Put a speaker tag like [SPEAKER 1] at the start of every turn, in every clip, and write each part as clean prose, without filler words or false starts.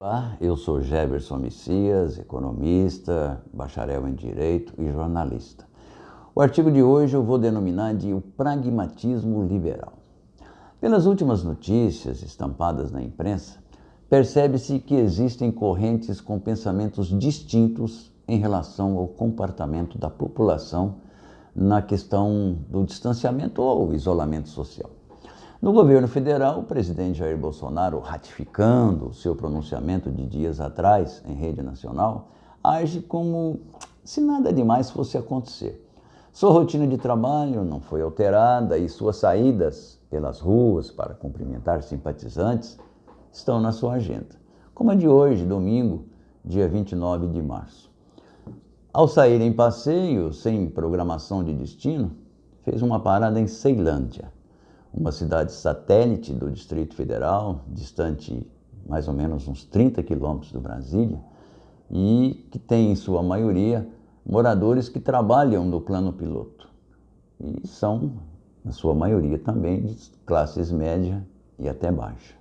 [SPEAKER 1] Olá, eu sou Jefferson Messias, economista, bacharel em Direito e jornalista. O artigo de hoje eu vou denominar de o pragmatismo liberal. Pelas últimas notícias estampadas na imprensa, percebe-se que existem correntes com pensamentos distintos em relação ao comportamento da população na questão do distanciamento ou isolamento social. No governo federal, o presidente Jair Bolsonaro, ratificando o seu pronunciamento de dias atrás em rede nacional, age como se nada demais fosse acontecer. Sua rotina de trabalho não foi alterada e suas saídas pelas ruas para cumprimentar simpatizantes estão na sua agenda, como a de hoje, domingo, dia 29 de março. Ao sair em passeio, sem programação de destino, fez uma parada em Ceilândia, uma cidade satélite do Distrito Federal, distante mais ou menos uns 30 quilômetros do Brasília, e que tem em sua maioria moradores que trabalham no plano piloto. E são, na sua maioria também, de classes média e até baixa.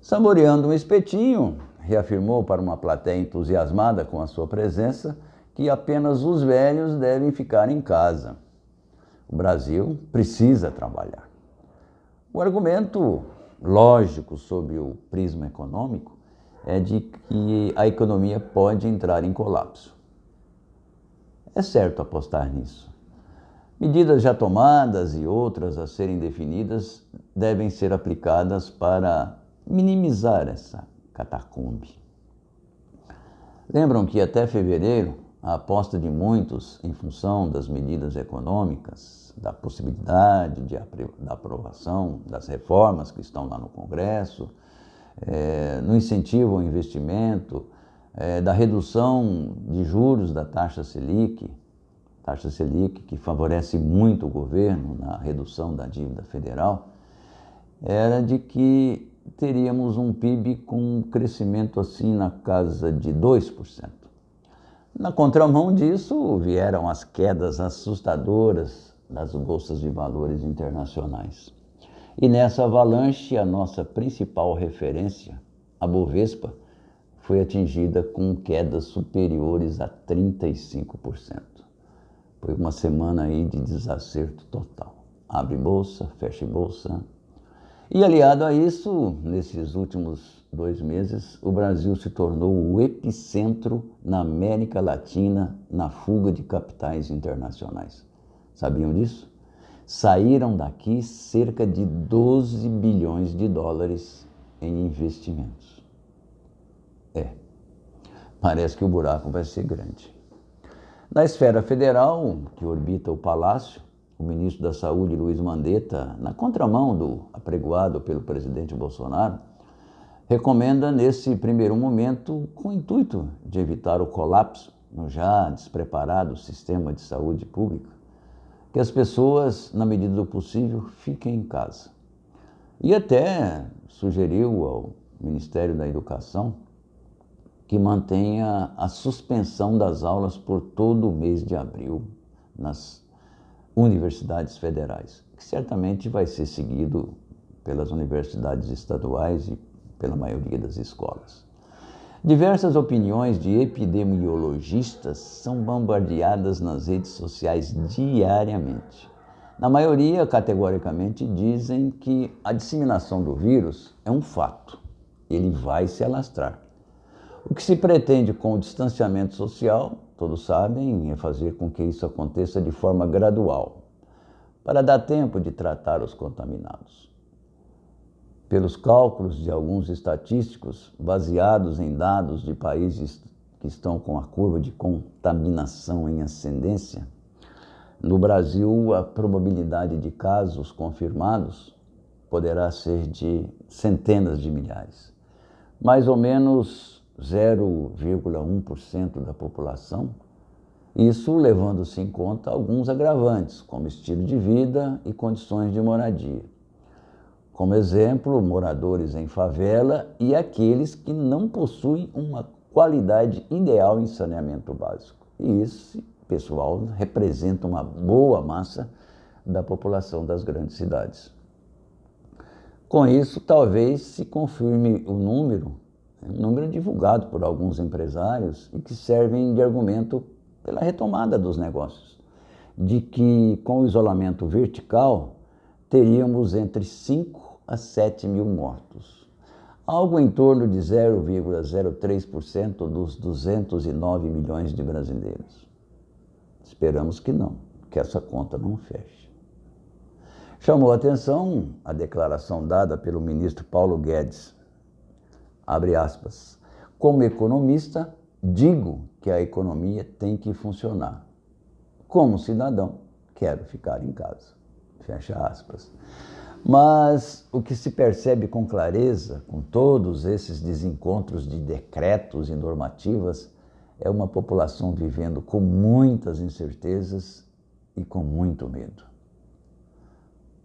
[SPEAKER 1] Saboreando um espetinho, reafirmou para uma plateia entusiasmada com a sua presença que apenas os velhos devem ficar em casa. O Brasil precisa trabalhar. O argumento lógico sob o prisma econômico é de que a economia pode entrar em colapso. É certo apostar nisso. Medidas já tomadas e outras a serem definidas devem ser aplicadas para minimizar essa catacumbe. Lembram que até fevereiro, a aposta de muitos em função das medidas econômicas, da possibilidade da aprovação das reformas que estão lá no Congresso, no incentivo ao investimento, da redução de juros da taxa Selic que favorece muito o governo na redução da dívida federal, era de que teríamos um PIB com um crescimento assim na casa de 2%. Na contramão disso, vieram as quedas assustadoras das bolsas de valores internacionais. E nessa avalanche, a nossa principal referência, a Bovespa, foi atingida com quedas superiores a 35%. Foi uma semana aí de desacerto total. Abre bolsa, fecha bolsa. E aliado a isso, nesses últimos 2 meses, o Brasil se tornou o epicentro na América Latina na fuga de capitais internacionais. Sabiam disso? Saíram daqui cerca de 12 bilhões de dólares em investimentos. Parece que o buraco vai ser grande. Na esfera federal, que orbita o Palácio, o ministro da Saúde, Luiz Mandetta, na contramão do apregoado pelo presidente Bolsonaro, recomenda nesse primeiro momento, com o intuito de evitar o colapso no já despreparado sistema de saúde pública, que as pessoas, na medida do possível, fiquem em casa. E até sugeriu ao Ministério da Educação que mantenha a suspensão das aulas por todo o mês de abril nas universidades federais, que certamente vai ser seguido pelas universidades estaduais e pela maioria das escolas. Diversas opiniões de epidemiologistas são bombardeadas nas redes sociais diariamente. Na maioria, categoricamente, dizem que a disseminação do vírus é um fato, ele vai se alastrar. O que se pretende com o distanciamento social, todos sabem, é fazer com que isso aconteça de forma gradual, para dar tempo de tratar os contaminados. Pelos cálculos de alguns estatísticos, baseados em dados de países que estão com a curva de contaminação em ascendência, no Brasil a probabilidade de casos confirmados poderá ser de centenas de milhares. Mais ou menos 0,1% da população, isso levando-se em conta alguns agravantes, como estilo de vida e condições de moradia. Como exemplo, moradores em favela e aqueles que não possuem uma qualidade ideal em saneamento básico. E esse pessoal representa uma boa massa da população das grandes cidades. Com isso, talvez se confirme o número um número divulgado por alguns empresários e que servem de argumento pela retomada dos negócios, de que com o isolamento vertical teríamos entre 5 a 7 mil mortos, algo em torno de 0,03% dos 209 milhões de brasileiros. Esperamos que não, que essa conta não feche. Chamou a atenção a declaração dada pelo ministro Paulo Guedes, abre aspas, como economista, digo que a economia tem que funcionar. Como cidadão, quero ficar em casa. Fecha aspas. Mas o que se percebe com clareza, com todos esses desencontros de decretos e normativas, é uma população vivendo com muitas incertezas e com muito medo.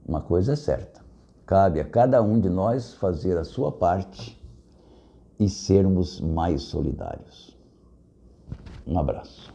[SPEAKER 1] Uma coisa é certa, cabe a cada um de nós fazer a sua parte e sermos mais solidários. Um abraço.